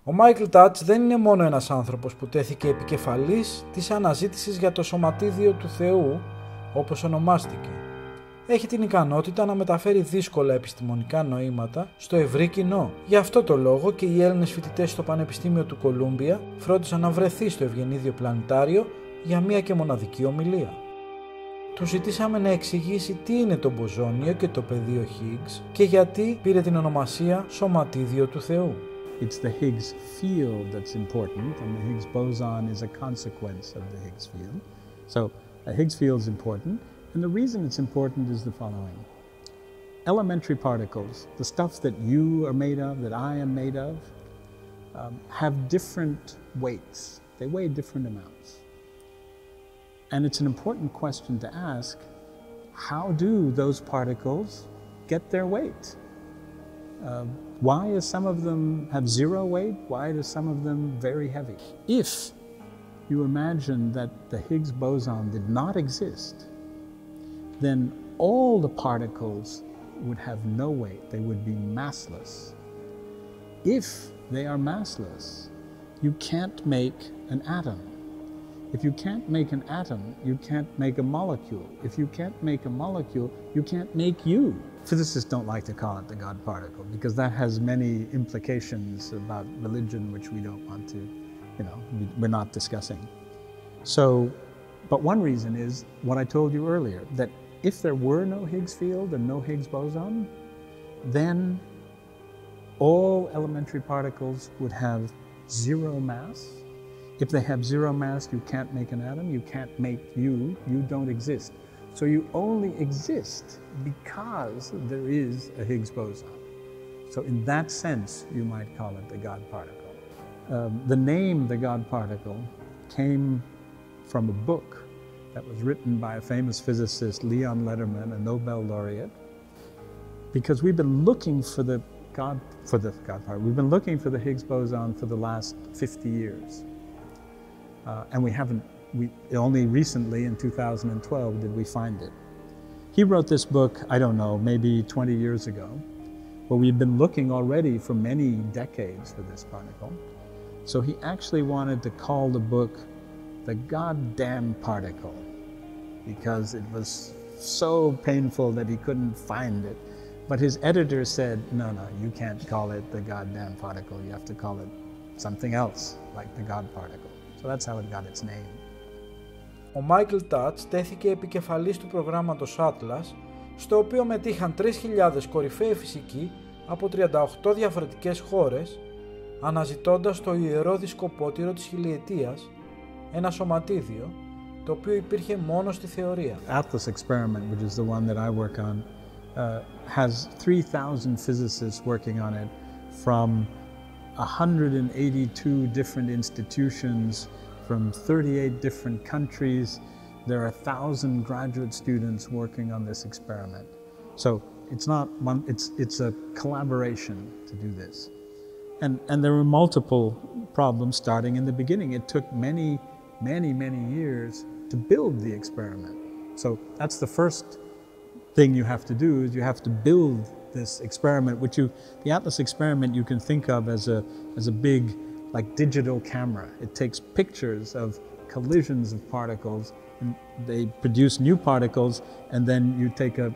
Ο Μάικλ Τάτς δεν είναι μόνο ένας άνθρωπος που τέθηκε επικεφαλής της αναζήτησης για το σωματίδιο του Θεού, όπως ονομάστηκε. Έχει την ικανότητα να μεταφέρει δύσκολα επιστημονικά νοήματα στο ευρύ κοινό. Γι' αυτό το λόγο και οι Έλληνες φοιτητές στο Πανεπιστήμιο του Κολούμπια φρόντισαν να βρεθεί στο Ευγενίδιο Πλανητάριο για μία και μοναδική ομιλία. Του ζητήσαμε να εξηγήσει τι είναι το μποζόνιο και το πεδίο Higgs και γιατί πήρε την ονομασία σωματίδιο του Θεού. It's the Higgs field that's important, and the Higgs boson is a consequence of the Higgs field. So, a Higgs field is important, and the reason it's important is the following. Elementary particles, the stuff that you are made of, that I am made of, have different weights. They weigh different amounts. And it's an important question to ask, how do those particles get their weight? Why do some of them have zero weight? Why do some of them very heavy? If you imagine that the Higgs boson did not exist, then all the particles would have no weight. They would be massless. If they are massless, you can't make an atom. If you can't make an atom, you can't make a molecule. If you can't make a molecule, you can't make you. Physicists don't like to call it the God particle because that has many implications about religion which we don't want to, we're not discussing. So, but one reason is what I told you earlier, that if there were no Higgs field and no Higgs boson, then all elementary particles would have zero mass. If they have zero mass, you can't make an atom, you can't make you don't exist. So you only exist because there is a Higgs boson. So in that sense, you might call it the God particle. The name, the God particle, came from a book that was written by a famous physicist, Leon Lederman, a Nobel laureate, because we've been looking for the God particle. We've been looking for the Higgs boson for the last 50 years. And only recently in 2012 did we find it. He wrote this book, I don't know, maybe 20 years ago, but we've been looking already for many decades for this particle. So he actually wanted to call the book The Goddamn Particle because it was so painful that he couldn't find it. But his editor said, no, you can't call it the goddamn particle. You have to call it something else, like the God particle. So that's how it got its name. Ο Μάικλ Τάτς τέθηκε επικεφαλής του προγράμματος Atlas, στο οποίο μετήχαν 3.000 κορυφαίοι φυσικοί από 38 διαφορετικές χώρες, αναζητώντας το ιερό δισκοπότηρο της χιλιετίας, ένα σωματίδιο, το οποίο υπήρχε μόνο στη θεωρία. Atlas experiment, which is the one that I work on, has 3,000 physicists working on it from 182 different institutions from 38 different countries. There are 1,000 graduate students working on this experiment. So it's not one, it's a collaboration to do this. And there were multiple problems starting in the beginning. It took many years to build the experiment. So that's the first thing you have to do, is you have to build this experiment, which the Atlas experiment you can think of as a big, like, digital camera. It takes pictures of collisions of particles, and they produce new particles, and then you take a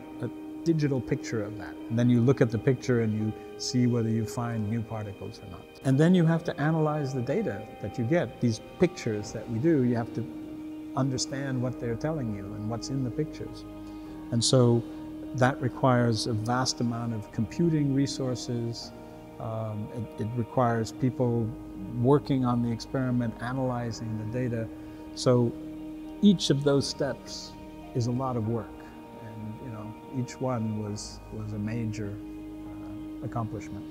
digital picture of that. And then you look at the picture and you see whether you find new particles or not. And then you have to analyze the data that you get, these pictures that we do. You have to understand what they're telling you and what's in the pictures. And so that requires a vast amount of computing resources. It requires people working on the experiment, analyzing the data. So each of those steps is a lot of work, and each one was a major accomplishment.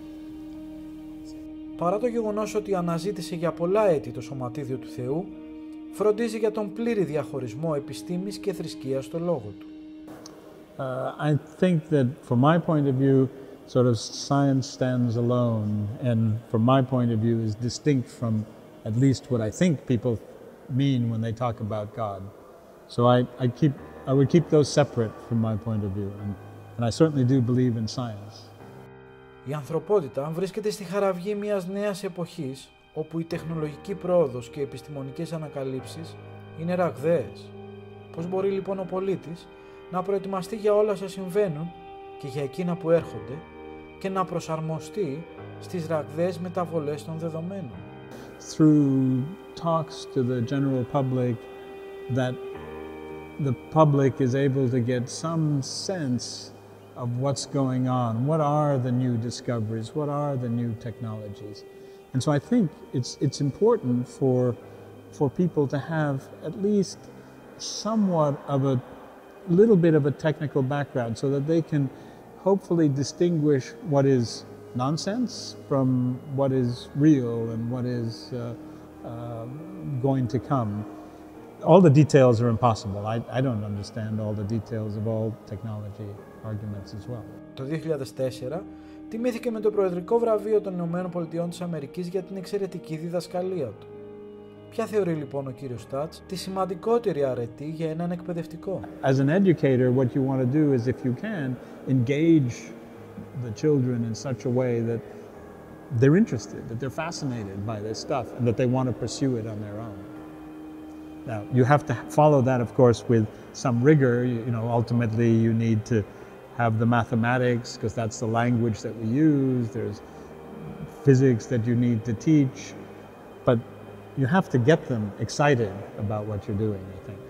Παρά το γεγονός ότι αναζήτησε για πολλά έτη το σωματίδιο του Θεού, φροντίζει για τον πλήρη διαχωρισμό επιστήμης και θρησκείας στο λόγο του. I think that from my point of view, sort of science stands alone, and from my point of view is distinct from at least what I think people mean when they talk about God. So I would keep those separate from my point of view, and I certainly do believe in science. Η ανθρωπότητα βρίσκεται στη χαραυγή μιας νέας εποχής, όπου η τεχνολογική πρόοδος και οι επιστημονικές ανακαλύψεις είναι ραγδαίες. Πώς μπορεί λοιπόν ο πολίτης να προετοιμαστεί για όλα όσα συμβαίνουν και για εκείνα που έρχονται και να προσαρμοστεί στις ραγδαίες μεταβολές των δεδομένων? Through talks to the general public, that the public is able to get some sense of what's going on. What are the new discoveries? What are the new technologies? And so I think it's important for people to have at least somewhat of a little bit of a technical background so that they can hopefully distinguish what is nonsense from what is real and what is going to come. All the details are impossible. I don't understand all the details of all technology arguments as well. Το 2004 τιμήθηκε με το Προεδρικό Βραβείο των Ηνωμένων Πολιτειών της Αμερικής για την εξαιρετική διδασκαλία του. Ποια θεωρεί λοιπόν ο κύριος Στάτς τη σημαντικότερη αρετή για έναν εκπαιδευτικό? As an educator, what you want to do is, if you can, engage the children in such a way that they're interested, that they're fascinated by this stuff, and that they want to pursue it on their own. Now, you have to follow that, of course, with some rigor. You know, ultimately, you need to have the mathematics, because that's the language that we use. There's physics that you need to teach. But you have to get them excited about what you're doing, I think.